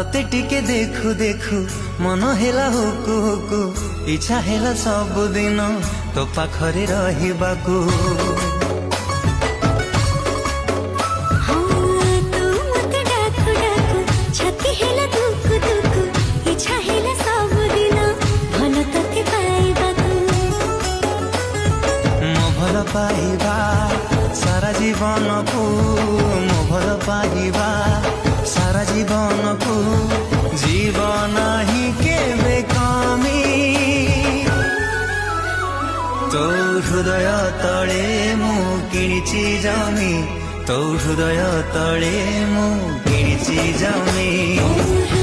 तते टिके देखु देखु मन हेला हुकु हुकु इच्छा हेला सब दिन तो पाखरे रहिबाकू पाइबा सारा जीवन को मो भल पाइबा सारा जीवन को जीवन ही केबे कमी तो हृदय तले मु किणिची जमी तो हृदय तले मु किणिची जमी।